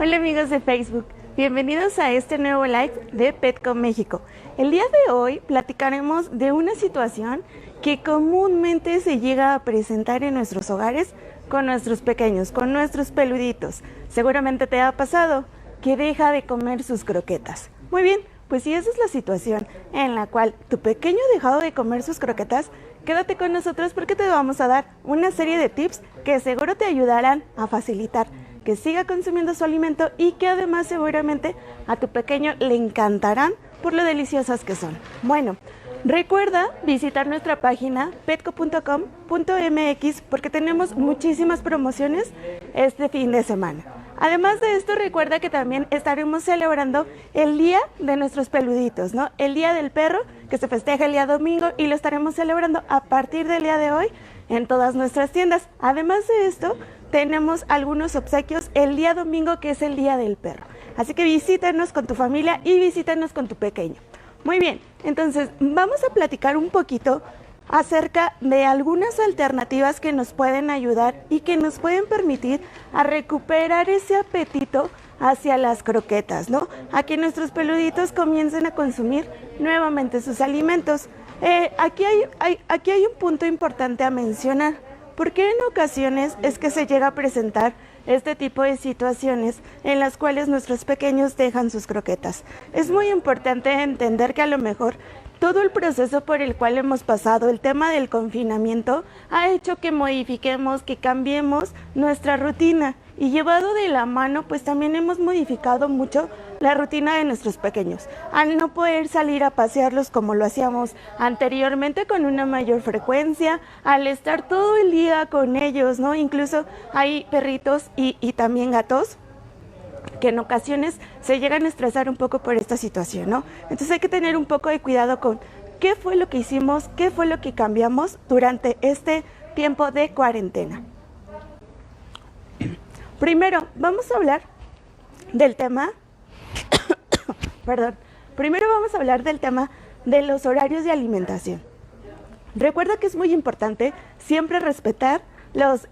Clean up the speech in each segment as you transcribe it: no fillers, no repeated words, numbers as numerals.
Hola amigos de Facebook, bienvenidos a este nuevo live de Petco México. El día de hoy platicaremos de una situación que comúnmente se llega a presentar en nuestros hogares con nuestros pequeños, con nuestros peluditos. Seguramente te ha pasado que deja de comer sus croquetas. Muy bien, pues si esa es la situación en la cual tu pequeño ha dejado de comer sus croquetas, quédate con nosotros porque te vamos a dar una serie de tips que seguro te ayudarán a facilitar que siga consumiendo su alimento y que además seguramente a tu pequeño le encantarán por lo deliciosas que son. Bueno, recuerda visitar nuestra página petco.com.mx porque tenemos muchísimas promociones este fin de semana. Además de esto, recuerda que también estaremos celebrando el Día de nuestros peluditos, ¿no? El Día del Perro, que se festeja el día domingo y lo estaremos celebrando a partir del día de hoy en todas nuestras tiendas. Además de esto, tenemos algunos obsequios el día domingo, que es el Día del Perro. Así que visítanos con tu familia y visítanos con tu pequeño. Muy bien, entonces vamos a platicar un poquito acerca de algunas alternativas que nos pueden ayudar y que nos pueden permitir a recuperar ese apetito hacia las croquetas, ¿no? A que nuestros peluditos comiencen a consumir nuevamente sus alimentos. Aquí hay un punto importante a mencionar, porque en ocasiones es que se llega a presentar este tipo de situaciones en las cuales nuestros pequeños dejan sus croquetas. Es muy importante entender que a lo mejor todo el proceso por el cual hemos pasado, el tema del confinamiento, ha hecho que modifiquemos, que cambiemos nuestra rutina. Y llevado de la mano, pues también hemos modificado mucho la rutina de nuestros pequeños. Al no poder salir a pasearlos como lo hacíamos anteriormente con una mayor frecuencia, al estar todo el día con ellos, ¿no? Incluso hay perritos y también gatos que en ocasiones se llegan a estresar un poco por esta situación, ¿no? Entonces hay que tener un poco de cuidado con qué fue lo que hicimos, qué fue lo que cambiamos durante este tiempo de cuarentena. Primero, vamos a hablar del tema, de los horarios de alimentación. Recuerda que es muy importante siempre respetar los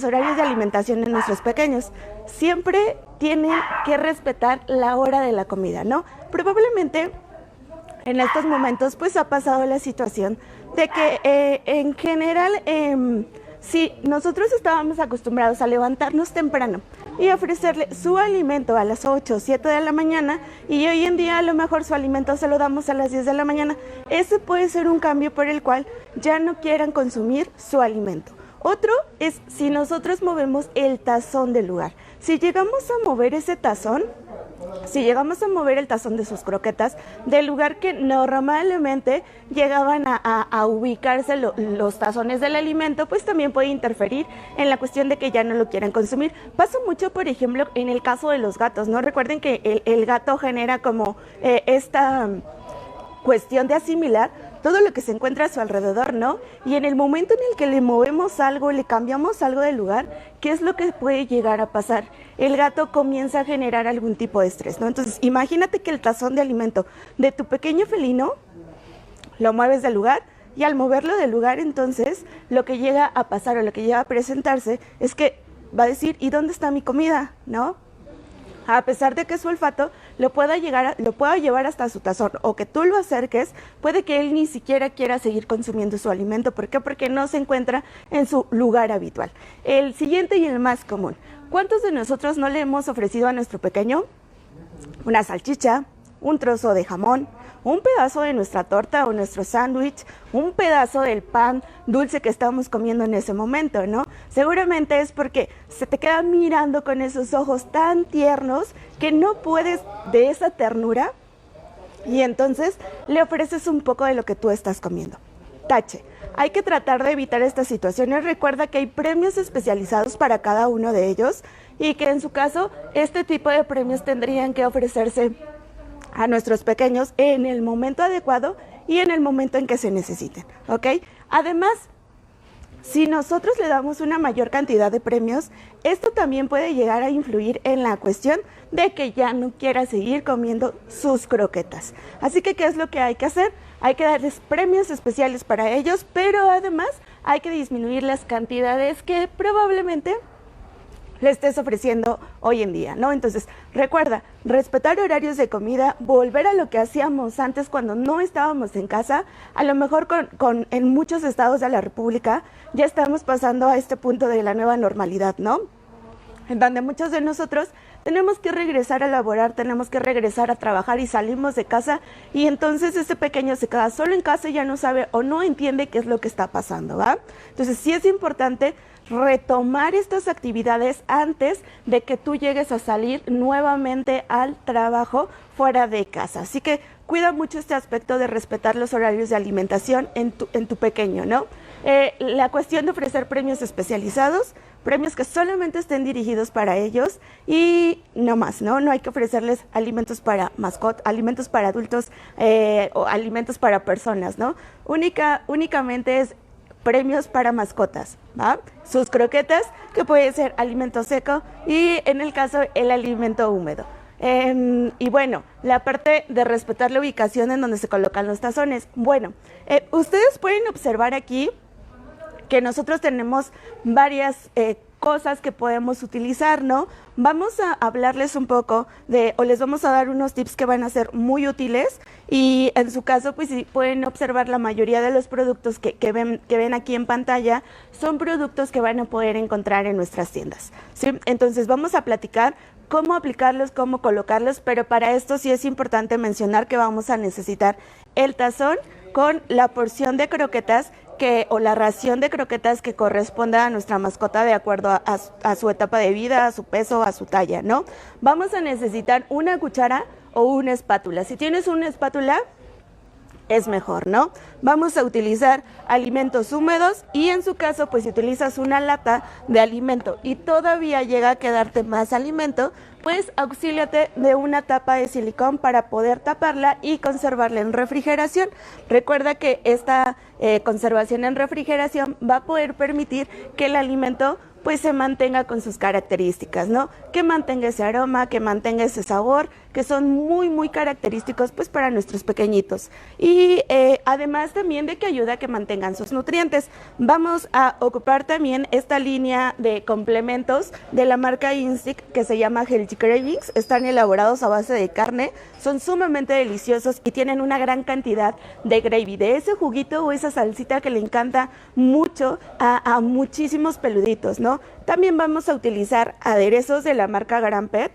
horarios de alimentación de nuestros pequeños. Siempre tienen que respetar la hora de la comida, ¿no? Probablemente en estos momentos pues ha pasado la situación de que en general si nosotros estábamos acostumbrados a levantarnos temprano y ofrecerle su alimento a las 8 o 7 de la mañana y hoy en día a lo mejor su alimento se lo damos a las 10 de la mañana, ese puede ser un cambio por el cual ya no quieran consumir su alimento. Otro es si nosotros movemos el tazón del lugar. Si llegamos a mover ese tazón, si llegamos a mover el tazón de sus croquetas del lugar que normalmente llegaban a ubicarse los tazones del alimento, pues también puede interferir en la cuestión de que ya no lo quieran consumir. Pasa mucho, por ejemplo, en el caso de los gatos, ¿no? Recuerden que el gato genera como esta cuestión de asimilar todo lo que se encuentra a su alrededor, ¿no? Y en el momento en el que le movemos algo, le cambiamos algo del lugar, ¿qué es lo que puede llegar a pasar? El gato comienza a generar algún tipo de estrés, ¿no? Entonces, imagínate que el tazón de alimento de tu pequeño felino lo mueves del lugar y al moverlo del lugar, entonces, lo que llega a pasar o lo que llega a presentarse es que va a decir, ¿y dónde está mi comida? ¿No? A pesar de que su olfato lo pueda llevar hasta su tazón o que tú lo acerques, puede que él ni siquiera quiera seguir consumiendo su alimento. ¿Por qué? Porque no se encuentra en su lugar habitual. El siguiente y el más común. ¿Cuántos de nosotros no le hemos ofrecido a nuestro pequeño una salchicha, un trozo de jamón, un pedazo de nuestra torta o nuestro sándwich, un pedazo del pan dulce que estamos comiendo en ese momento, ¿no? Seguramente es porque se te queda mirando con esos ojos tan tiernos que no puedes de esa ternura y entonces le ofreces un poco de lo que tú estás comiendo. Tache. Hay que tratar de evitar estas situaciones. Recuerda que hay premios especializados para cada uno de ellos y que en su caso este tipo de premios tendrían que ofrecerse a nuestros pequeños en el momento adecuado y en el momento en que se necesiten, ¿ok? Además, si nosotros le damos una mayor cantidad de premios, esto también puede llegar a influir en la cuestión de que ya no quiera seguir comiendo sus croquetas. Así que, ¿qué es lo que hay que hacer? Hay que darles premios especiales para ellos, pero además hay que disminuir las cantidades que probablemente le estés ofreciendo hoy en día, ¿no? Entonces, recuerda, respetar horarios de comida, volver a lo que hacíamos antes cuando no estábamos en casa. A lo mejor en muchos estados de la República ya estamos pasando a este punto de la nueva normalidad, ¿no? En donde muchos de nosotros tenemos que regresar a laborar, tenemos que regresar a trabajar y salimos de casa, y entonces ese pequeño se queda solo en casa y ya no sabe o no entiende qué es lo que está pasando, ¿va? Entonces sí es importante retomar estas actividades antes de que tú llegues a salir nuevamente al trabajo fuera de casa. Así que cuida mucho este aspecto de respetar los horarios de alimentación en tu pequeño, ¿no? La cuestión de ofrecer premios especializados, premios que solamente estén dirigidos para ellos y no más, ¿no? No hay que ofrecerles alimentos para mascotas, alimentos para adultos o alimentos para personas, ¿no? Únicamente es premios para mascotas, ¿va? Sus croquetas, que puede ser alimento seco, y en el caso el alimento húmedo. Y bueno, la parte de respetar la ubicación en donde se colocan los tazones. Bueno, ustedes pueden observar aquí que nosotros tenemos varias cosas que podemos utilizar, ¿no? Vamos a hablarles un poco o les vamos a dar unos tips que van a ser muy útiles, y en su caso, pues sí, pueden observar la mayoría de los productos que ven aquí en pantalla, son productos que van a poder encontrar en nuestras tiendas, ¿sí? Entonces vamos a platicar cómo aplicarlos, cómo colocarlos, pero para esto sí es importante mencionar que vamos a necesitar el tazón con la porción de croquetas o la ración de croquetas que corresponda a nuestra mascota de acuerdo a su etapa de vida, a su peso, a su talla, ¿no? Vamos a necesitar una cuchara o una espátula. Si tienes una espátula, es mejor, ¿no? Vamos a utilizar alimentos húmedos, y en su caso, pues si utilizas una lata de alimento y todavía llega a quedarte más alimento, pues auxíliate de una tapa de silicón para poder taparla y conservarla en refrigeración. Recuerda que esta conservación en refrigeración va a poder permitir que el alimento pues se mantenga con sus características, ¿no? Que mantenga ese aroma, que mantenga ese sabor, que son muy, muy característicos pues para nuestros pequeñitos. Y además también de que ayuda a que mantengan sus nutrientes. Vamos a ocupar también esta línea de complementos de la marca Instinct que se llama Healthy Cravings. Están elaborados a base de carne, son sumamente deliciosos y tienen una gran cantidad de gravy, de ese juguito o esa salsita que le encanta mucho a muchísimos peluditos, ¿no? También vamos a utilizar aderezos de la marca Gran Pet.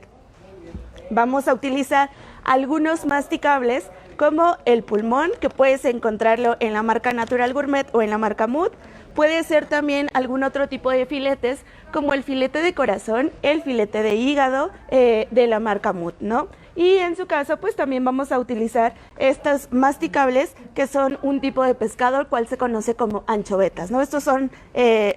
Vamos a utilizar algunos masticables como el pulmón, que puedes encontrarlo en la marca Natural Gourmet o en la marca Mood. Puede ser también algún otro tipo de filetes como el filete de corazón, el filete de hígado de la marca Mood, ¿no? Y en su caso, pues también vamos a utilizar estos masticables que son un tipo de pescado, el cual se conoce como anchovetas, ¿no? Estos son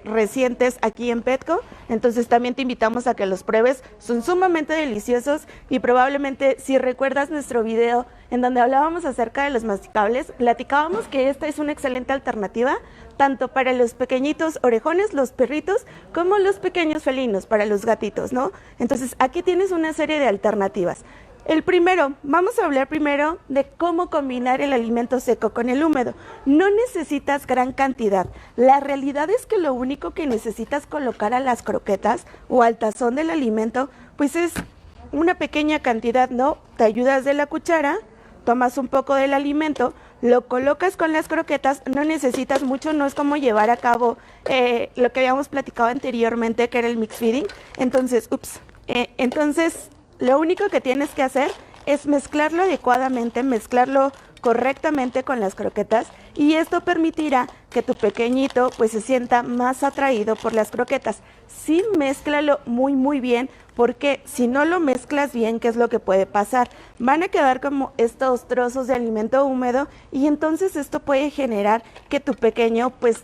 recientes aquí en Petco, entonces también te invitamos a que los pruebes, son sumamente deliciosos, y probablemente si recuerdas nuestro video en donde hablábamos acerca de los masticables, platicábamos que esta es una excelente alternativa tanto para los pequeñitos orejones, los perritos, como los pequeños felinos, para los gatitos, ¿no? Entonces aquí tienes una serie de alternativas. Vamos a hablar primero de cómo combinar el alimento seco con el húmedo. No necesitas gran cantidad. La realidad es que lo único que necesitas colocar a las croquetas o al tazón del alimento, pues es una pequeña cantidad, ¿no? Te ayudas de la cuchara, tomas un poco del alimento, lo colocas con las croquetas, no necesitas mucho, no es como llevar a cabo lo que habíamos platicado anteriormente, que era el mix feeding. Entonces, lo único que tienes que hacer es mezclarlo adecuadamente, mezclarlo correctamente con las croquetas, y esto permitirá que tu pequeñito pues se sienta más atraído por las croquetas. Sí, mézclalo muy muy bien, porque si no lo mezclas bien, ¿qué es lo que puede pasar? Van a quedar como estos trozos de alimento húmedo, y entonces esto puede generar que tu pequeño pues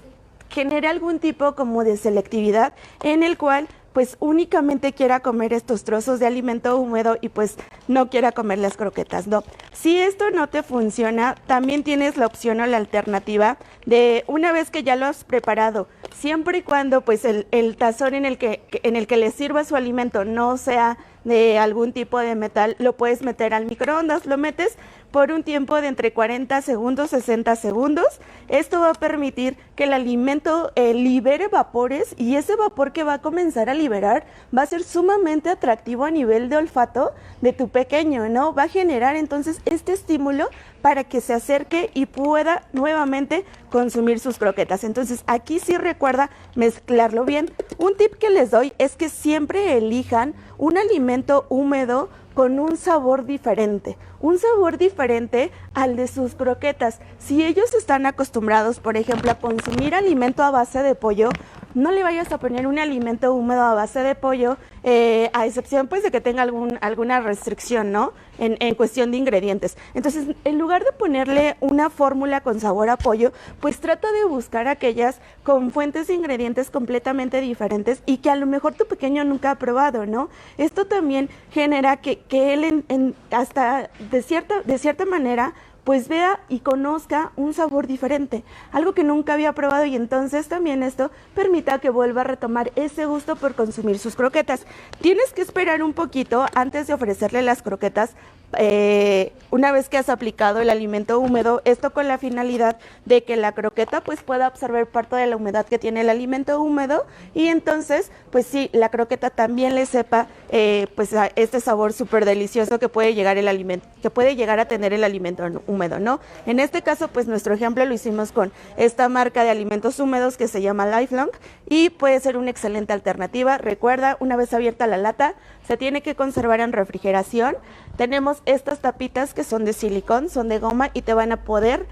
genere algún tipo como de selectividad, en el cual pues únicamente quiera comer estos trozos de alimento húmedo y pues no quiera comer las croquetas, ¿no? Si esto no te funciona, también tienes la opción o la alternativa de, una vez que ya lo has preparado, siempre y cuando pues el tazón en el que le sirva su alimento no sea de algún tipo de metal, lo puedes meter al microondas, lo metes, por un tiempo de entre 40 segundos, 60 segundos. Esto va a permitir que el alimento libere vapores, y ese vapor que va a comenzar a liberar va a ser sumamente atractivo a nivel de olfato de tu pequeño, ¿no? Va a generar entonces este estímulo para que se acerque y pueda nuevamente consumir sus croquetas. Entonces aquí sí recuerda mezclarlo bien. Un tip que les doy es que siempre elijan un alimento húmedo con un sabor diferente al de sus croquetas. Si ellos están acostumbrados, por ejemplo, a consumir alimento a base de pollo, no le vayas a poner un alimento húmedo a base de pollo, a excepción pues de que tenga alguna restricción, ¿no? En cuestión de ingredientes. Entonces, en lugar de ponerle una fórmula con sabor a pollo, pues trata de buscar aquellas con fuentes de ingredientes completamente diferentes y que a lo mejor tu pequeño nunca ha probado, ¿no? Esto también genera que él hasta de cierta manera pues vea y conozca un sabor diferente, algo que nunca había probado, y entonces también esto permita que vuelva a retomar ese gusto por consumir sus croquetas. Tienes que esperar un poquito antes de ofrecerle las croquetas, una vez que has aplicado el alimento húmedo, esto con la finalidad de que la croqueta pues pueda absorber parte de la humedad que tiene el alimento húmedo, y entonces pues sí, la croqueta también le sepa pues a este sabor súper delicioso que puede llegar a tener el alimento húmedo, ¿no? En este caso pues nuestro ejemplo lo hicimos con esta marca de alimentos húmedos que se llama Lifelong, y puede ser una excelente alternativa. Recuerda, una vez abierta la lata se tiene que conservar en refrigeración. Tenemos estas tapitas que son de silicón, son de goma, y te van a poder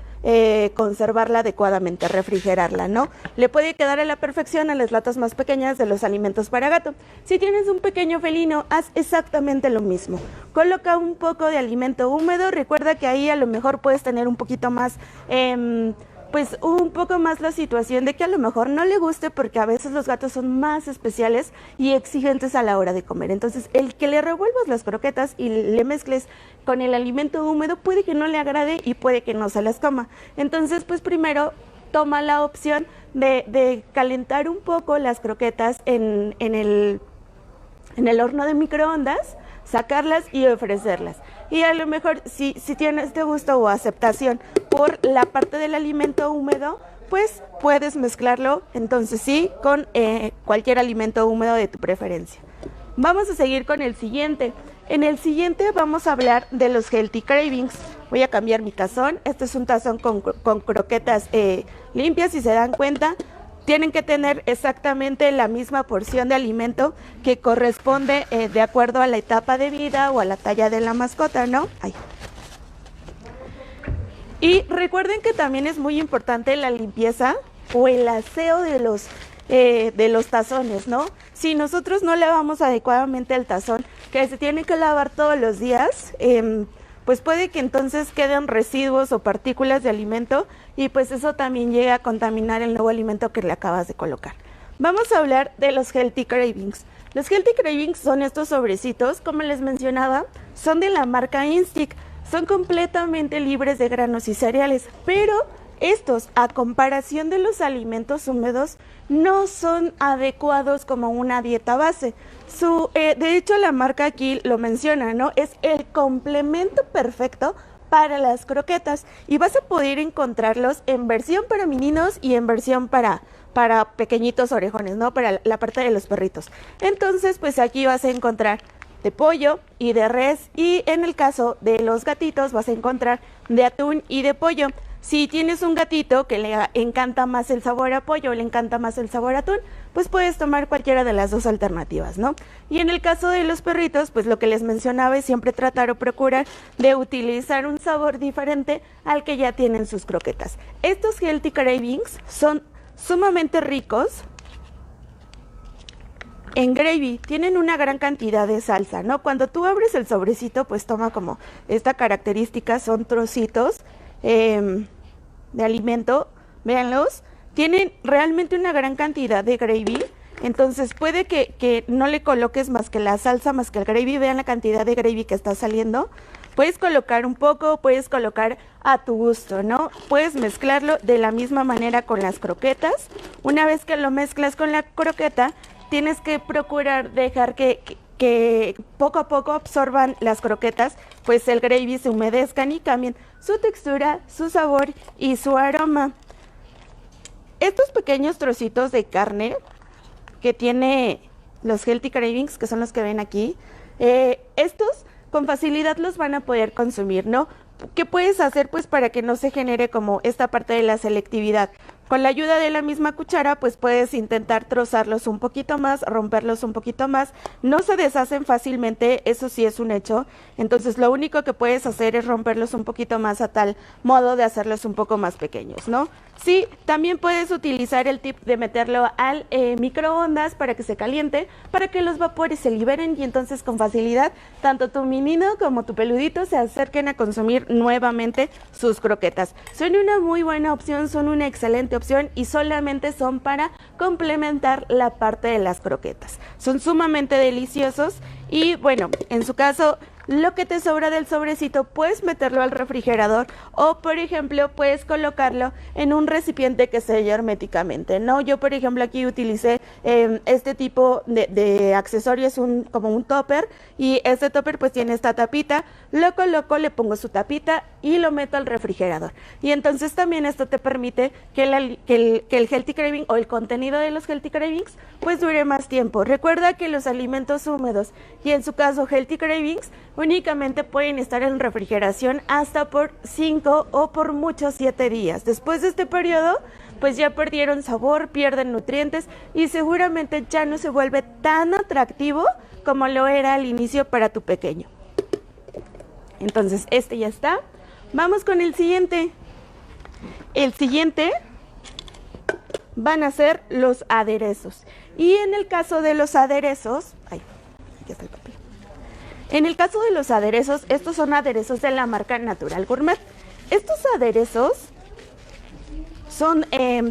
conservarla adecuadamente, refrigerarla, ¿no? Le puede quedar a la perfección a las latas más pequeñas de los alimentos para gato. Si tienes un pequeño felino, haz exactamente lo mismo. Coloca un poco de alimento húmedo. Recuerda que ahí a lo mejor puedes tener un poquito más pues un poco más la situación de que a lo mejor no le guste, porque a veces los gatos son más especiales y exigentes a la hora de comer. Entonces, el que le revuelvas las croquetas y le mezcles con el alimento húmedo puede que no le agrade y puede que no se las coma. Entonces, pues primero toma la opción de calentar un poco las croquetas en el horno de microondas, sacarlas y ofrecerlas. Y a lo mejor si tienes este gusto o aceptación por la parte del alimento húmedo, pues puedes mezclarlo entonces sí con cualquier alimento húmedo de tu preferencia. Vamos a seguir con el siguiente. En el siguiente vamos a hablar de los Healthy Cravings. Voy a cambiar mi tazón. Este es un tazón con croquetas limpias. Si se dan cuenta, tienen que tener exactamente la misma porción de alimento que corresponde de acuerdo a la etapa de vida o a la talla de la mascota, ¿no? Ay. Y recuerden que también es muy importante la limpieza o el aseo de los tazones, ¿no? Si nosotros no lavamos adecuadamente el tazón, que se tiene que lavar todos los días, pues puede que entonces queden residuos o partículas de alimento, y pues eso también llega a contaminar el nuevo alimento que le acabas de colocar. Vamos a hablar de los Healthy Cravings. Los Healthy Cravings son estos sobrecitos, como les mencionaba, son de la marca Instinct, son completamente libres de granos y cereales, pero estos, a comparación de los alimentos húmedos, no son adecuados como una dieta base. De hecho, la marca aquí lo menciona, ¿no? Es el complemento perfecto para las croquetas, y vas a poder encontrarlos en versión para meninos y en versión para pequeñitos orejones, ¿no? Para la parte de los perritos. Entonces, pues aquí vas a encontrar de pollo y de res, y en el caso de los gatitos vas a encontrar de atún y de pollo. Si tienes un gatito que le encanta más el sabor a pollo o le encanta más el sabor a atún, pues puedes tomar cualquiera de las dos alternativas, ¿no? Y en el caso de los perritos, pues lo que les mencionaba es siempre tratar o procurar de utilizar un sabor diferente al que ya tienen sus croquetas. Estos Healthy Cravings son sumamente ricos en gravy, tienen una gran cantidad de salsa, ¿no? Cuando tú abres el sobrecito, pues toma como esta característica, son trocitos de alimento, véanlos, tienen realmente una gran cantidad de gravy. Entonces puede que no le coloques más que la salsa, más que el gravy. Vean la cantidad de gravy que está saliendo. Puedes colocar un poco, puedes colocar a tu gusto, ¿no? Puedes mezclarlo de la misma manera con las croquetas. Una vez que lo mezclas con la croqueta, tienes que procurar dejar que que poco a poco absorban las croquetas, pues el gravy se humedezcan y cambien su textura, su sabor y su aroma. Estos pequeños trocitos de carne que tiene los Healthy Cravings, que son los que ven aquí, estos con facilidad los van a poder consumir, ¿no? ¿Qué puedes hacer pues para que no se genere como esta parte de la selectividad? Con la ayuda de la misma cuchara pues puedes intentar trozarlos un poquito más, romperlos un poquito más. No se deshacen fácilmente, eso sí es un hecho. Entonces lo único que puedes hacer es romperlos un poquito más a tal modo de hacerlos un poco más pequeños, ¿no? Sí, también puedes utilizar el tip de meterlo al microondas para que se caliente, para que los vapores se liberen y entonces con facilidad tanto tu menino como tu peludito se acerquen a consumir nuevamente sus croquetas. Son una muy buena opción, son una excelente opción y solamente son para complementar la parte de las croquetas. Son sumamente deliciosos y bueno, en su caso, lo que te sobra del sobrecito puedes meterlo al refrigerador o por ejemplo puedes colocarlo en un recipiente que selle herméticamente, ¿no? Yo por ejemplo aquí utilicé este tipo de accesorios, como un topper, y este topper pues tiene esta tapita, lo coloco, le pongo su tapita y lo meto al refrigerador. Y entonces también esto te permite que el Healthy Craving o el contenido de los Healthy Cravings pues dure más tiempo. Recuerda que los alimentos húmedos y en su caso Healthy Cravings únicamente pueden estar en refrigeración hasta por 5 o por mucho 7 días. Después de este periodo, pues ya perdieron sabor, pierden nutrientes y seguramente ya no se vuelve tan atractivo como lo era al inicio para tu pequeño. Entonces, este ya está. Vamos con el siguiente. El siguiente van a ser los aderezos. Y en el caso de los aderezos... Ay, aquí está el papel. En el caso de los aderezos, estos son aderezos de la marca Natural Gourmet. Estos aderezos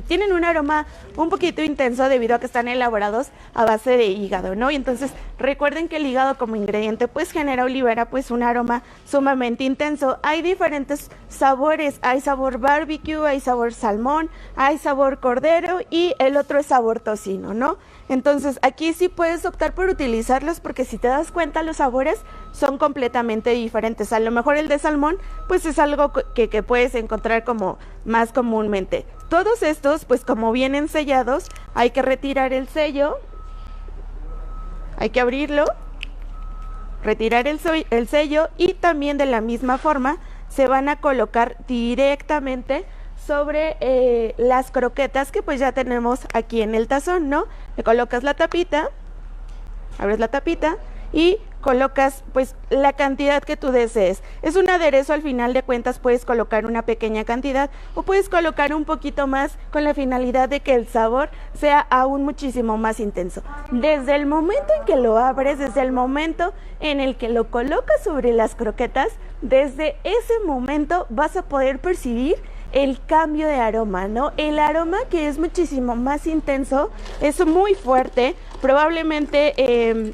tienen un aroma un poquito intenso debido a que están elaborados a base de hígado, ¿no? Y entonces recuerden que el hígado como ingrediente pues genera o libera pues un aroma sumamente intenso. Hay diferentes sabores, hay sabor barbecue, hay sabor salmón, hay sabor cordero y el otro es sabor tocino, ¿no? Entonces aquí sí puedes optar por utilizarlos porque si te das cuenta los sabores son completamente diferentes. A lo mejor el de salmón pues es algo que puedes encontrar como más comúnmente. Todos estos pues como vienen sellados hay que retirar el sello, hay que abrirlo, retirar el sello y también de la misma forma se van a colocar directamente sobre las croquetas que pues ya tenemos aquí en el tazón, ¿no? Le colocas la tapita, abres la tapita y colocas pues la cantidad que tú desees. Es un aderezo, al final de cuentas puedes colocar una pequeña cantidad o puedes colocar un poquito más con la finalidad de que el sabor sea aún muchísimo más intenso. Desde el momento en que lo abres, desde el momento en el que lo colocas sobre las croquetas, desde ese momento vas a poder percibir el cambio de aroma, ¿no? El aroma que es muchísimo más intenso, es muy fuerte. Probablemente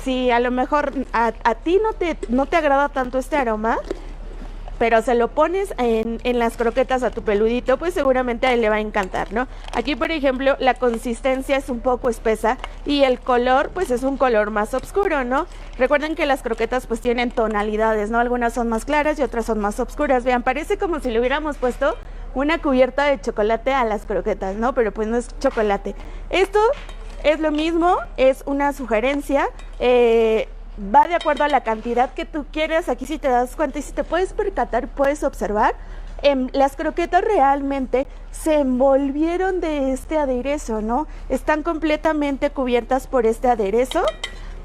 si a lo mejor a ti no te agrada tanto este aroma, pero se lo pones en las croquetas a tu peludito, pues seguramente a él le va a encantar, ¿no? Aquí, por ejemplo, la consistencia es un poco espesa y el color, pues es un color más oscuro, ¿no? Recuerden que las croquetas pues tienen tonalidades, ¿no? Algunas son más claras y otras son más oscuras. Vean, parece como si le hubiéramos puesto una cubierta de chocolate a las croquetas, ¿no? Pero pues no es chocolate. Esto es lo mismo, es una sugerencia, va de acuerdo a la cantidad que tú quieres. Aquí si te das cuenta y si te puedes percatar, puedes observar, las croquetas realmente se envolvieron de este aderezo, ¿no? Están completamente cubiertas por este aderezo.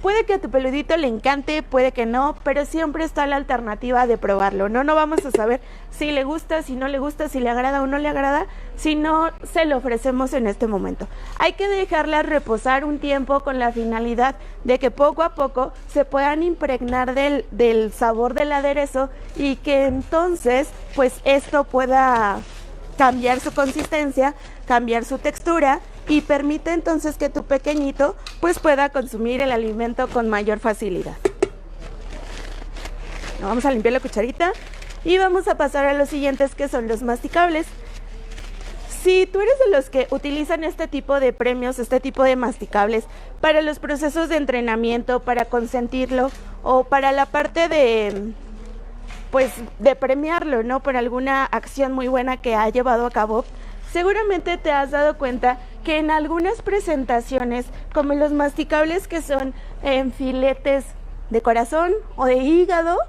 Puede que a tu peludito le encante, puede que no, pero siempre está la alternativa de probarlo, ¿no? No vamos a saber si le gusta, si no le gusta, si le agrada o no le agrada, si no se lo ofrecemos en este momento. Hay que dejarla reposar un tiempo con la finalidad de que poco a poco se puedan impregnar del sabor del aderezo y que entonces pues esto pueda cambiar su consistencia, cambiar su textura y permite entonces que tu pequeñito pues pueda consumir el alimento con mayor facilidad. Vamos a limpiar la cucharita y vamos a pasar a los siguientes, que son los masticables. Si tú eres de los que utilizan este tipo de premios, este tipo de masticables para los procesos de entrenamiento, para consentirlo o para la parte de, pues, de premiarlo, ¿no? Por alguna acción muy buena que ha llevado a cabo, seguramente te has dado cuenta que en algunas presentaciones, como los masticables que son en filetes de corazón o de hígado,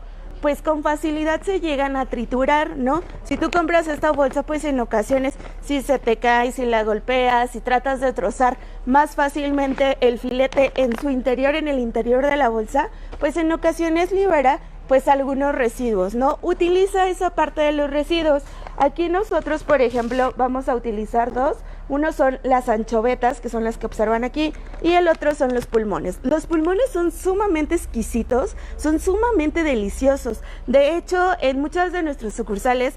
pues con facilidad se llegan a triturar, ¿no? Si tú compras esta bolsa, pues en ocasiones si se te cae, si la golpeas, si tratas de trozar más fácilmente el filete en su interior, en el interior de la bolsa, pues en ocasiones libera pues algunos residuos, ¿no? Utiliza esa parte de los residuos. Aquí nosotros, por ejemplo, vamos a utilizar dos. Uno son las anchovetas, que son las que observan aquí, y el otro son los pulmones. Los pulmones son sumamente exquisitos, son sumamente deliciosos. De hecho, en muchas de nuestras sucursales,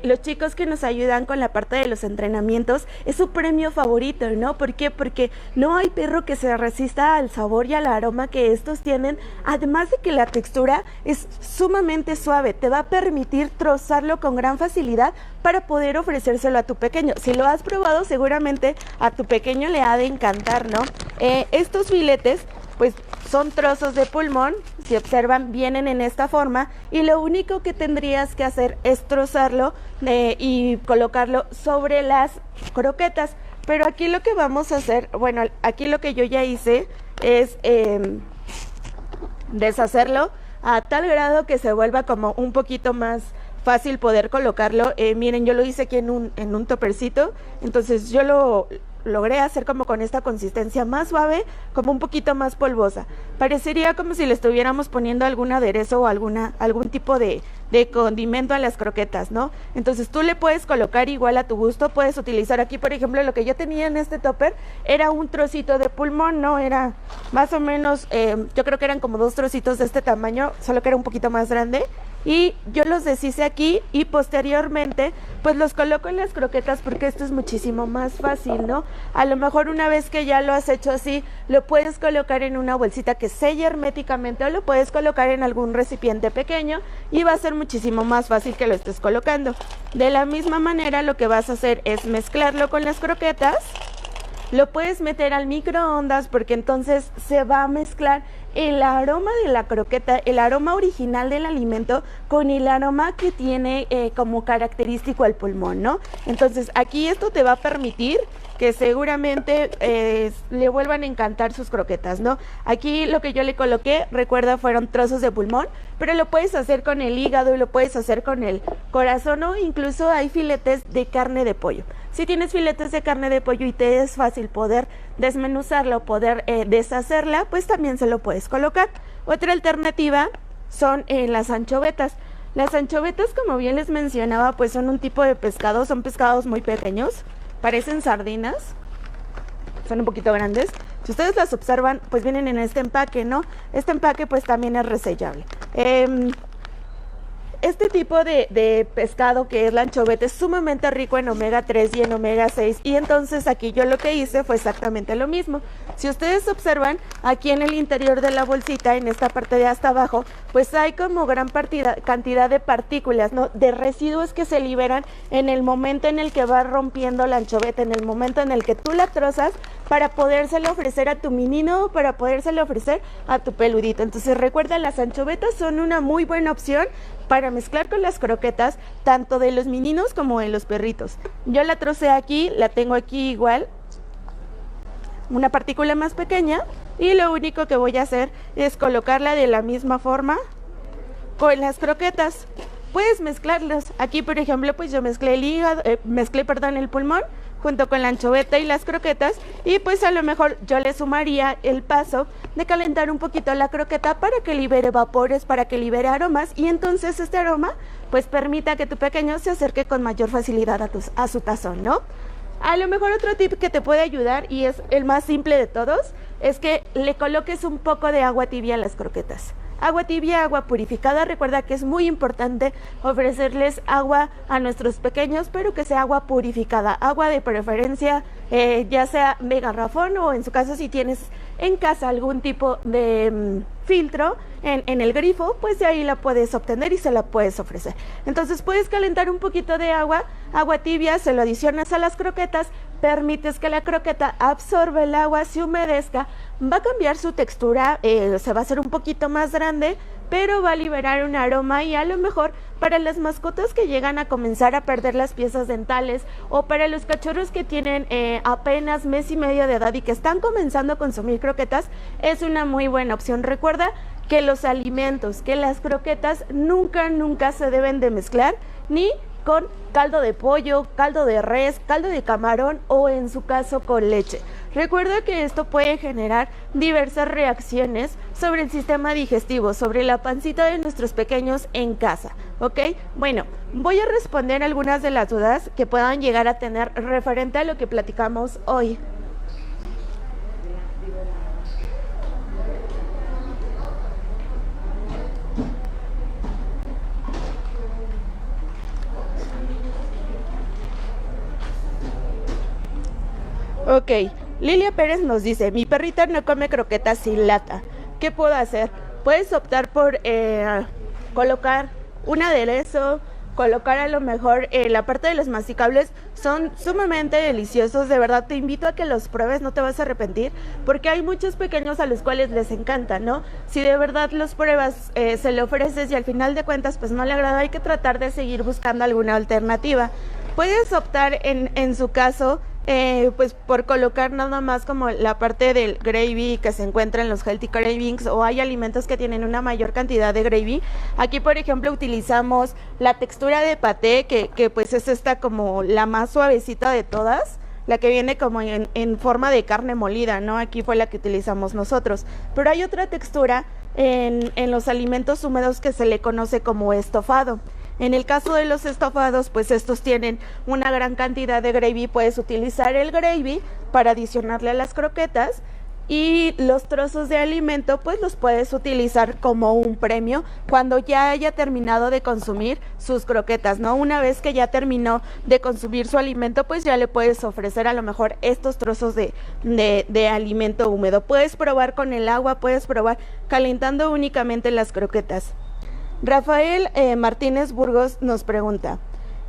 los chicos que nos ayudan con la parte de los entrenamientos, es su premio favorito, ¿no? ¿Por qué? Porque no hay perro que se resista al sabor y al aroma que estos tienen, además de que la textura es sumamente suave, te va a permitir trozarlo con gran facilidad para poder ofrecérselo a tu pequeño. Si lo has probado, seguramente a tu pequeño le ha de encantar, ¿no? Estos filetes, pues son trozos de pulmón, si observan, vienen en esta forma y lo único que tendrías que hacer es trozarlo y colocarlo sobre las croquetas. Pero aquí lo que vamos a hacer, bueno, aquí lo que yo ya hice es deshacerlo a tal grado que se vuelva como un poquito más fácil poder colocarlo. Miren, yo lo hice aquí en un topercito, entonces yo lo logré hacer como con esta consistencia más suave, como un poquito más polvosa. Parecería como si le estuviéramos poniendo algún aderezo o algún tipo de condimento a las croquetas, ¿no? Entonces tú le puedes colocar igual a tu gusto. Puedes utilizar aquí, por ejemplo, lo que yo tenía en este topper era un trocito de pulmón, ¿no? Era más o menos, yo creo que eran como 2 trocitos de este tamaño, solo que era un poquito más grande. Y yo los deshice aquí y posteriormente pues los coloco en las croquetas porque esto es muchísimo más fácil, ¿no? A lo mejor una vez que ya lo has hecho así, lo puedes colocar en una bolsita que selle herméticamente o lo puedes colocar en algún recipiente pequeño y va a ser muchísimo más fácil que lo estés colocando. De la misma manera lo que vas a hacer es mezclarlo con las croquetas. Lo puedes meter al microondas porque entonces se va a mezclar el aroma de la croqueta, el aroma original del alimento con el aroma que tiene como característico el pulmón, ¿no? Entonces aquí esto te va a permitir que seguramente le vuelvan a encantar sus croquetas, ¿no? Aquí lo que yo le coloqué, recuerda, fueron trozos de pulmón, pero lo puedes hacer con el hígado y lo puedes hacer con el corazón, o incluso hay filetes de carne de pollo. Si tienes filetes de carne de pollo y te es fácil poder desmenuzarla o poder deshacerla, pues también se lo puedes colocar. Otra alternativa son las anchovetas. Las anchovetas, como bien les mencionaba, pues son un tipo de pescado, son pescados muy pequeños, parecen sardinas, son un poquito grandes. Si ustedes las observan, pues vienen en este empaque, ¿no? Este empaque pues también es resellable. Este tipo de pescado que es la anchoveta es sumamente rico en omega 3 y en omega 6, y entonces aquí yo lo que hice fue exactamente lo mismo. Si ustedes observan, aquí en el interior de la bolsita, en esta parte de hasta abajo, pues hay como gran cantidad de partículas, ¿no? De residuos que se liberan en el momento en el que va rompiendo la anchoveta, en el momento en el que tú la trozas para podérselo ofrecer a tu menino, para podérselo ofrecer a tu peludito. Entonces recuerda, las anchovetas son una muy buena opción para mezclar con las croquetas, tanto de los meninos como de los perritos. Yo la trocé aquí, la tengo aquí igual, una partícula más pequeña, y lo único que voy a hacer es colocarla de la misma forma con las croquetas. Puedes mezclarlos. Aquí, por ejemplo, pues yo mezclé el hígado, el pulmón junto con la anchoveta y las croquetas, y pues a lo mejor yo le sumaría el paso de calentar un poquito la croqueta para que libere vapores, para que libere aromas, y entonces este aroma pues permita que tu pequeño se acerque con mayor facilidad a su tazón, ¿no? A lo mejor otro tip que te puede ayudar, y es el más simple de todos, es que le coloques un poco de agua tibia a las croquetas. Agua tibia, agua purificada. Recuerda que es muy importante ofrecerles agua a nuestros pequeños, pero que sea agua purificada, agua de preferencia ya sea de garrafón o en su caso si tienes en casa algún tipo de filtro en el grifo, pues de ahí la puedes obtener y se la puedes ofrecer. Entonces puedes calentar un poquito de agua tibia, se lo adicionas a las croquetas, permites que la croqueta absorba el agua, se humedezca, va a cambiar su textura, se va a hacer un poquito más grande, pero va a liberar un aroma y a lo mejor para las mascotas que llegan a comenzar a perder las piezas dentales o para los cachorros que tienen apenas mes y medio de edad y que están comenzando a consumir croquetas, es una muy buena opción. Recuerda que los alimentos, que las croquetas nunca se deben de mezclar ni con caldo de pollo, caldo de res, caldo de camarón o en su caso con leche. Recuerda que esto puede generar diversas reacciones sobre el sistema digestivo, sobre la pancita de nuestros pequeños en casa, ¿ok? Bueno, voy a responder algunas de las dudas que puedan llegar a tener referente a lo que platicamos hoy. Ok, Lilia Pérez nos dice, mi perrita no come croquetas sin lata. ¿Qué puedo hacer? Puedes optar por colocar un aderezo, colocar a lo mejor la parte de los masticables. Son sumamente deliciosos, de verdad te invito a que los pruebes, no te vas a arrepentir, porque hay muchos pequeños a los cuales les encanta, ¿no? Si de verdad los pruebas, se le ofreces y al final de cuentas pues no le agrada, hay que tratar de seguir buscando alguna alternativa. Puedes optar en su caso pues por colocar nada más como la parte del gravy que se encuentra en los healthy cravings, o hay alimentos que tienen una mayor cantidad de gravy. Aquí por ejemplo utilizamos la textura de paté que pues es esta como la más suavecita de todas, la que viene como en forma de carne molida, ¿no? Aquí fue la que utilizamos nosotros, pero hay otra textura en los alimentos húmedos que se le conoce como estofado. En el caso de los estofados, pues estos tienen una gran cantidad de gravy. Puedes utilizar el gravy para adicionarle a las croquetas y los trozos de alimento pues los puedes utilizar como un premio cuando ya haya terminado de consumir sus croquetas, ¿no? Una vez que ya terminó de consumir su alimento, pues ya le puedes ofrecer a lo mejor estos trozos de alimento húmedo. Puedes probar con el agua, puedes probar calentando únicamente las croquetas. Rafael Martínez Burgos nos pregunta,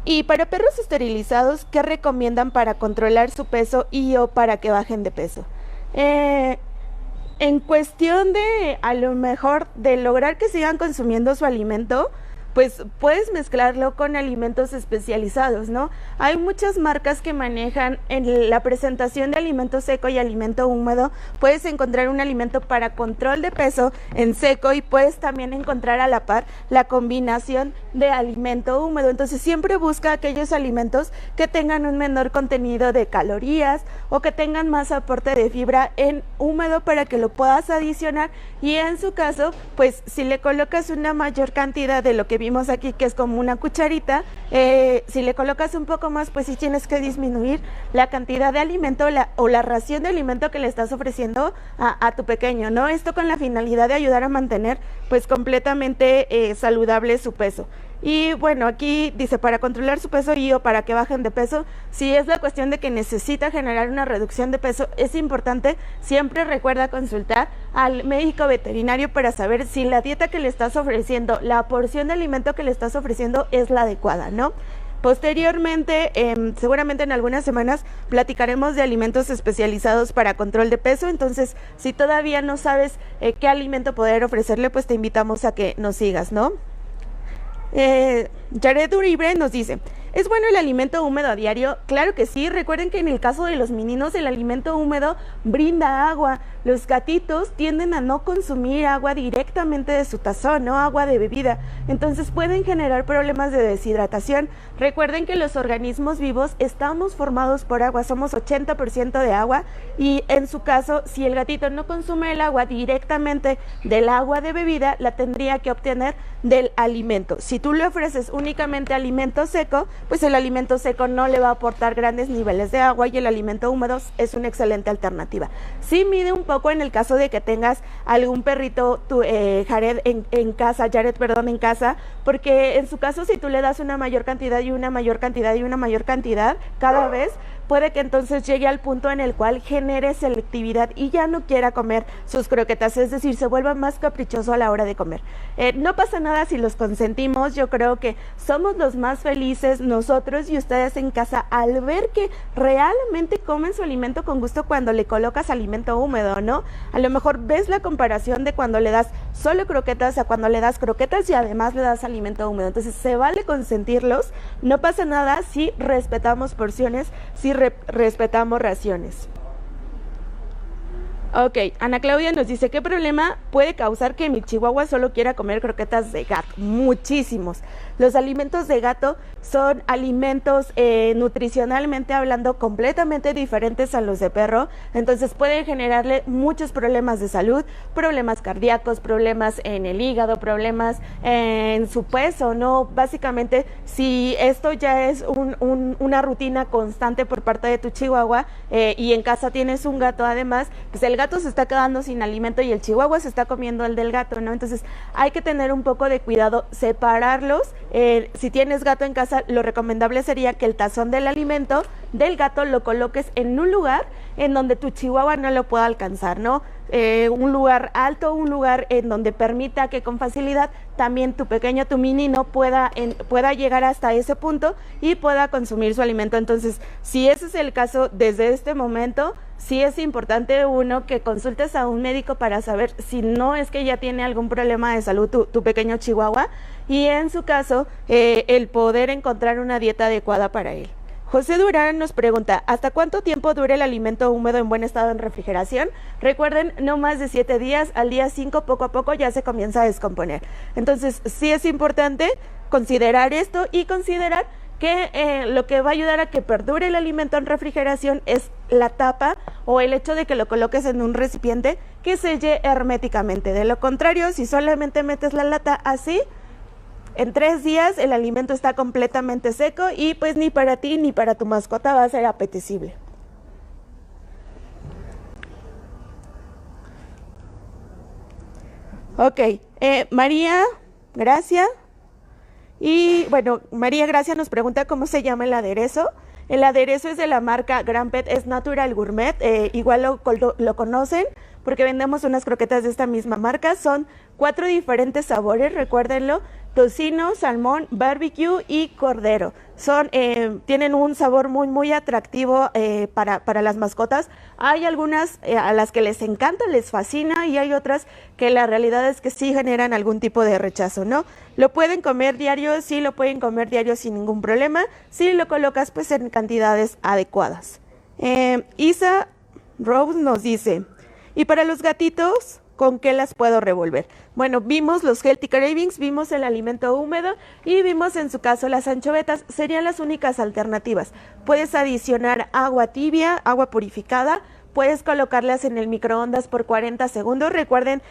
¿y para perros esterilizados qué recomiendan para controlar su peso y o para que bajen de peso? En cuestión de a lo mejor de lograr que sigan consumiendo su alimento, pues puedes mezclarlo con alimentos especializados, ¿no? Hay muchas marcas que manejan en la presentación de alimento seco y alimento húmedo. Puedes encontrar un alimento para control de peso en seco y puedes también encontrar a la par la combinación de alimento húmedo. Entonces siempre busca aquellos alimentos que tengan un menor contenido de calorías o que tengan más aporte de fibra en húmedo para que lo puedas adicionar, y en su caso, pues si le colocas una mayor cantidad de lo que vimos aquí, que es como una cucharita, si le colocas un poco más, pues sí tienes que disminuir la cantidad de alimento o la ración de alimento que le estás ofreciendo a tu pequeño, ¿no? Esto con la finalidad de ayudar a mantener pues completamente saludable su peso. Y bueno, aquí dice, para controlar su peso y o para que bajen de peso, si es la cuestión de que necesita generar una reducción de peso, es importante, siempre recuerda consultar al médico veterinario para saber si la dieta que le estás ofreciendo, la porción de alimento que le estás ofreciendo es la adecuada, ¿no? Posteriormente, seguramente en algunas semanas platicaremos de alimentos especializados para control de peso. Entonces, si todavía no sabes qué alimento poder ofrecerle, pues te invitamos a que nos sigas, ¿no? Jared Uribe nos dice, ¿es bueno el alimento húmedo a diario? Claro que sí. Recuerden que en el caso de los meninos el alimento húmedo brinda agua. Los gatitos tienden a no consumir agua directamente de su tazón, no agua de bebida, entonces pueden generar problemas de deshidratación. Recuerden que los organismos vivos estamos formados por agua, somos 80% de agua, y en su caso, si el gatito no consume el agua directamente del agua de bebida, la tendría que obtener del alimento. Si tú le ofreces únicamente alimento seco, pues el alimento seco no le va a aportar grandes niveles de agua, y el alimento húmedo es una excelente alternativa. Sí mide un poco en el caso de que tengas algún perrito, Jared en casa, porque en su caso si tú le das una mayor cantidad y una mayor cantidad y una mayor cantidad cada vez, puede que entonces llegue al punto en el cual genere selectividad y ya no quiera comer sus croquetas, es decir, se vuelva más caprichoso a la hora de comer. No pasa nada si los consentimos, yo creo que somos los más felices nosotros y ustedes en casa al ver que realmente comen su alimento con gusto cuando le colocas alimento húmedo, ¿no? A lo mejor ves la comparación de cuando le das solo croquetas a cuando le das croquetas y además le das alimento húmedo. Entonces se vale consentirlos, no pasa nada si respetamos porciones, si respetamos raciones. Ok, Ana Claudia nos dice, ¿qué problema puede causar que mi chihuahua solo quiera comer croquetas de gato? Muchísimos. Los alimentos de gato son alimentos nutricionalmente hablando completamente diferentes a los de perro, entonces pueden generarle muchos problemas de salud, problemas cardíacos, problemas en el hígado, problemas en su peso, ¿no? Básicamente, si esto ya es una rutina constante por parte de tu chihuahua y en casa tienes un gato además, pues el gato se está quedando sin alimento y el chihuahua se está comiendo el del gato, ¿no? Entonces hay que tener un poco de cuidado, separarlos. Si tienes gato en casa, lo recomendable sería que el tazón del alimento del gato lo coloques en un lugar en donde tu chihuahua no lo pueda alcanzar, ¿no? Un lugar alto, un lugar en donde permita que con facilidad también tu pequeño, tu menino pueda llegar hasta ese punto y pueda consumir su alimento. Entonces, si ese es el caso desde este momento, sí es importante que consultes a un médico para saber si no es que ya tiene algún problema de salud tu pequeño chihuahua y en su caso el poder encontrar una dieta adecuada para él. José Durán nos pregunta, ¿hasta cuánto tiempo dura el alimento húmedo en buen estado en refrigeración? Recuerden, no más de 7 días, al día 5 poco a poco ya se comienza a descomponer. Entonces sí es importante considerar esto y considerar que lo que va a ayudar a que perdure el alimento en refrigeración es la tapa o el hecho de que lo coloques en un recipiente que selle herméticamente. De lo contrario, si solamente metes la lata así, en 3 días el alimento está completamente seco y pues ni para ti ni para tu mascota va a ser apetecible. Ok, María Gracia. Y bueno, María Gracia nos pregunta cómo se llama el aderezo. El aderezo es de la marca Grand Pet, es Natural Gourmet, igual lo conocen porque vendemos unas croquetas de esta misma marca. Son 4 diferentes sabores, recuérdenlo: tocino, salmón, barbecue y cordero. Tienen un sabor muy muy atractivo para las mascotas. Hay algunas a las que les encanta, les fascina, y hay otras que la realidad es que sí generan algún tipo de rechazo, ¿no? Lo pueden comer diario, sí lo pueden comer diario sin ningún problema, si lo colocas pues en cantidades adecuadas. Isa Rose nos dice, ¿y para los gatitos con qué las puedo revolver? Bueno, vimos los Healthy Cravings, vimos el alimento húmedo y vimos en su caso las anchovetas, serían las únicas alternativas. Puedes adicionar agua tibia, agua purificada, puedes colocarlas en el microondas por 40 segundos. Recuerden,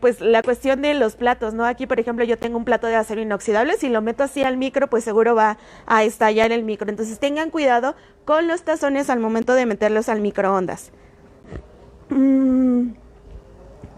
pues la cuestión de los platos, ¿no? Aquí, por ejemplo, yo tengo un plato de acero inoxidable, si lo meto así al micro, pues seguro va a estallar el micro. Entonces tengan cuidado con los tazones al momento de meterlos al microondas.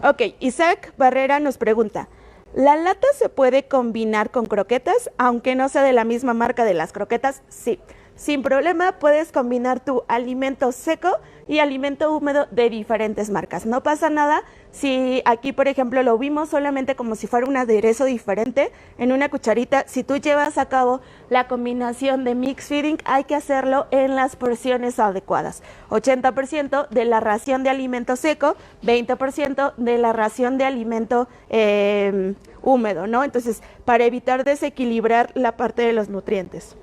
Ok, Isaac Barrera nos pregunta, ¿la lata se puede combinar con croquetas, aunque no sea de la misma marca de las croquetas? Sí, sin problema puedes combinar tu alimento seco y alimento húmedo de diferentes marcas. No pasa nada si aquí, por ejemplo, lo vimos solamente como si fuera un aderezo diferente en una cucharita. Si tú llevas a cabo la combinación de mix feeding, hay que hacerlo en las porciones adecuadas. 80% de la ración de alimento seco, 20% de la ración de alimento húmedo, ¿no? Entonces, para evitar desequilibrar la parte de los nutrientes.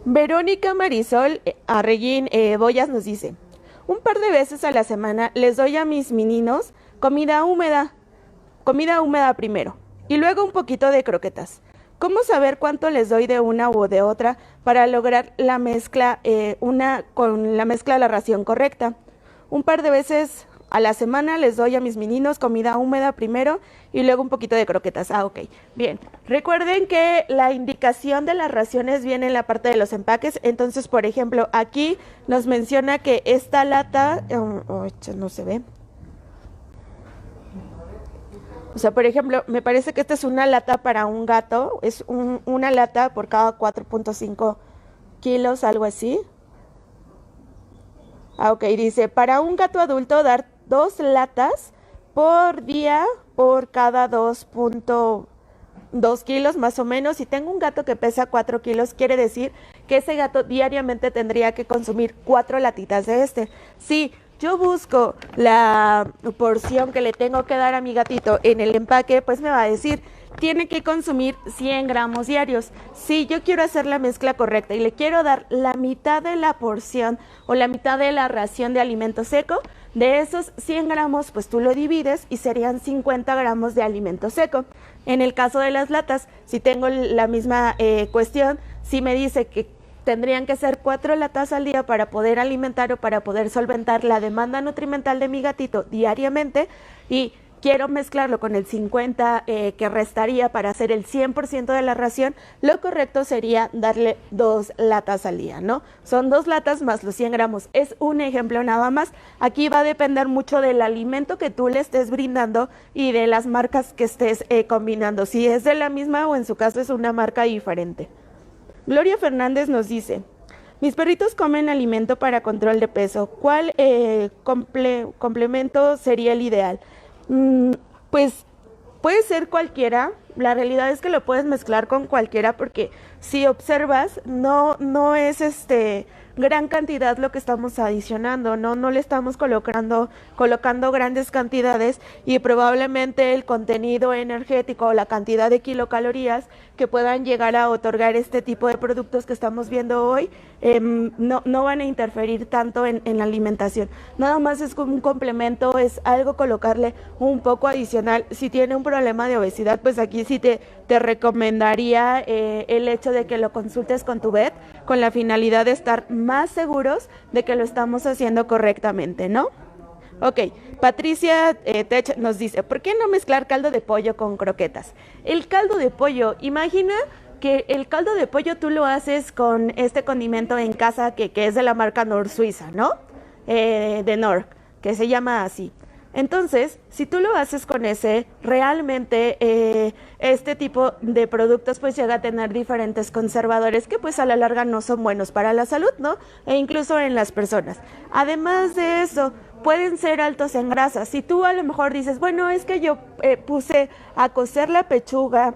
Verónica Marisol Arreguín Boyas nos dice, un par de veces a la semana les doy a mis meninos comida húmeda primero y luego un poquito de croquetas. ¿Cómo saber cuánto les doy de una o de otra para lograr la mezcla, con la mezcla de la ración correcta? Un par de veces a la semana les doy a mis meninos comida húmeda primero y luego un poquito de croquetas. Ok, bien. Recuerden que la indicación de las raciones viene en la parte de los empaques. Entonces, por ejemplo, aquí nos menciona que esta lata... no se ve. O sea, por ejemplo, me parece que esta es una lata para un gato. Es una lata por cada 4.5 kilos, algo así. Ok, dice, para un gato adulto dar 2 latas por día por cada 2.2 kilos más o menos. Si tengo un gato que pesa 4 kilos, quiere decir que ese gato diariamente tendría que consumir 4 latitas de este. Si yo busco la porción que le tengo que dar a mi gatito en el empaque, pues me va a decir, tiene que consumir 100 gramos diarios. Si yo quiero hacer la mezcla correcta y le quiero dar la mitad de la porción o la mitad de la ración de alimento seco, de esos 100 gramos, pues tú lo divides y serían 50 gramos de alimento seco. En el caso de las latas, si tengo la misma cuestión, si me dice que tendrían que ser 4 latas al día para poder alimentar o para poder solventar la demanda nutrimental de mi gatito diariamente, y quiero mezclarlo con el 50 que restaría para hacer el 100% de la ración, lo correcto sería darle 2 latas al día, ¿no? Son 2 latas más los 100 gramos. Es un ejemplo nada más. Aquí va a depender mucho del alimento que tú le estés brindando y de las marcas que estés combinando, si es de la misma o en su caso es una marca diferente. Gloria Fernández nos dice, mis perritos comen alimento para control de peso. ¿Cuál complemento sería el ideal? Pues puede ser cualquiera. La realidad es que lo puedes mezclar con cualquiera porque si observas no es gran cantidad lo que estamos adicionando, no le estamos colocando grandes cantidades, y probablemente el contenido energético o la cantidad de kilocalorías que puedan llegar a otorgar este tipo de productos que estamos viendo hoy no van a interferir tanto en la alimentación. Nada más es como un complemento, es algo colocarle un poco adicional. Si tiene un problema de obesidad, pues aquí sí te recomendaría el hecho de que lo consultes con tu vet con la finalidad de estar más seguros de que lo estamos haciendo correctamente, ¿no? Ok, Patricia Tech nos dice, ¿por qué no mezclar caldo de pollo con croquetas? El caldo de pollo, imagina que el caldo de pollo tú lo haces con este condimento en casa que es de la marca Nor Suiza, ¿no? De Nor, que se llama así. Entonces, si tú lo haces con ese, realmente este tipo de productos pues llega a tener diferentes conservadores que pues a la larga no son buenos para la salud, ¿no? E incluso en las personas. Además de eso, pueden ser altos en grasa. Si tú a lo mejor dices, bueno, es que yo puse a cocer la pechuga,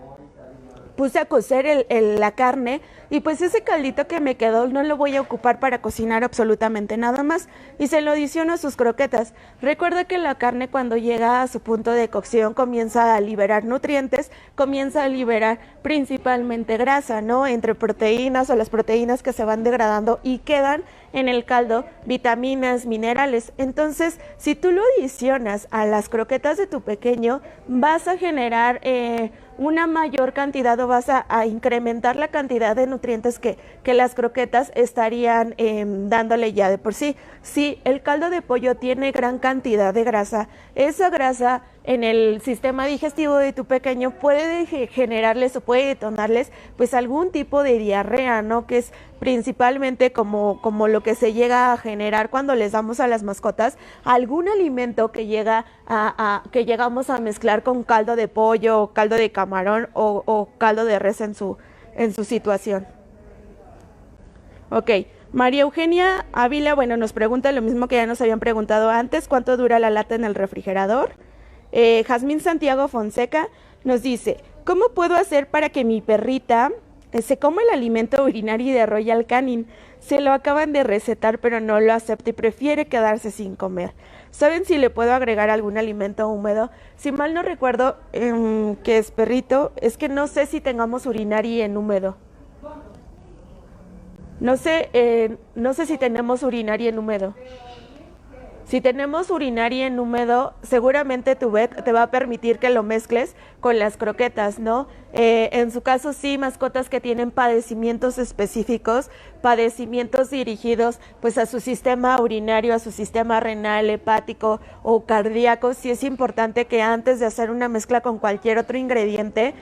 puse a cocer la carne, y pues ese caldito que me quedó no lo voy a ocupar para cocinar absolutamente nada más, y se lo adiciono a sus croquetas. Recuerda que la carne, cuando llega a su punto de cocción, comienza a liberar nutrientes, comienza a liberar principalmente grasa, ¿no? Entre proteínas o las proteínas que se van degradando y quedan en el caldo vitaminas, minerales. Entonces, si tú lo adicionas a las croquetas de tu pequeño, vas a generar una mayor cantidad, o vas a incrementar la cantidad de nutrientes que las croquetas estarían dándole ya de por sí. Si el caldo de pollo tiene gran cantidad de grasa, esa grasa en el sistema digestivo de tu pequeño puede generarles o puede detonarles pues algún tipo de diarrea, ¿no? Que es principalmente como lo que se llega a generar cuando les damos a las mascotas algún alimento que que llegamos a mezclar con caldo de pollo, caldo de camarón o caldo de res en su situación. Ok, María Eugenia Ávila, bueno, nos pregunta lo mismo que ya nos habían preguntado antes, ¿cuánto dura la lata en el refrigerador? Jazmín Santiago Fonseca nos dice, ¿cómo puedo hacer para que mi perrita se coma el alimento urinario de Royal Canin? Se lo acaban de recetar, pero no lo acepta y prefiere quedarse sin comer. ¿Saben si le puedo agregar algún alimento húmedo? Si mal no recuerdo, que es perrito, es que no sé si tengamos urinari en húmedo. No sé si tenemos urinari en húmedo. Si tenemos urinari en húmedo, seguramente tu vet te va a permitir que lo mezcles con las croquetas, ¿no? En su caso, sí, mascotas que tienen padecimientos específicos, padecimientos dirigidos pues a su sistema urinario, a su sistema renal, hepático o cardíaco, sí es importante que antes de hacer una mezcla con cualquier otro ingrediente,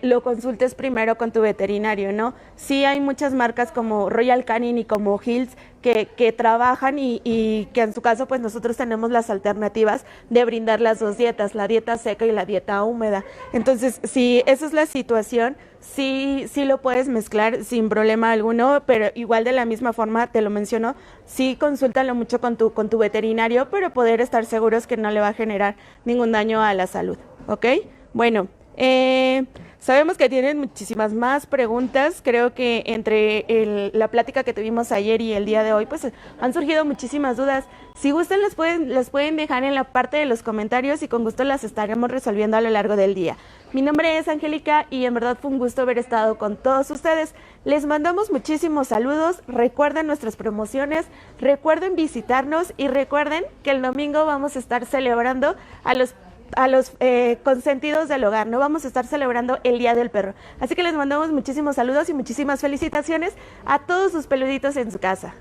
lo consultes primero con tu veterinario, ¿no? Sí hay muchas marcas como Royal Canin y como Hills que trabajan y que en su caso pues nosotros tenemos las alternativas de brindar las dos dietas, la dieta seca y la dieta húmeda. Entonces, si esa es la situación, sí lo puedes mezclar sin problema alguno, pero igual de la misma forma, te lo menciono, sí consúltalo mucho con tu veterinario, para poder estar seguros que no le va a generar ningún daño a la salud, ¿ok? Bueno, sabemos que tienen muchísimas más preguntas. Creo que entre la plática que tuvimos ayer y el día de hoy, pues han surgido muchísimas dudas. Si gustan, las pueden dejar en la parte de los comentarios y con gusto las estaremos resolviendo a lo largo del día. Mi nombre es Angélica y en verdad fue un gusto haber estado con todos ustedes. Les mandamos muchísimos saludos. Recuerden nuestras promociones, recuerden visitarnos y recuerden que el domingo vamos a estar celebrando a los consentidos del hogar, no vamos a estar celebrando el Día del Perro. Así que les mandamos muchísimos saludos y muchísimas felicitaciones a todos sus peluditos en su casa.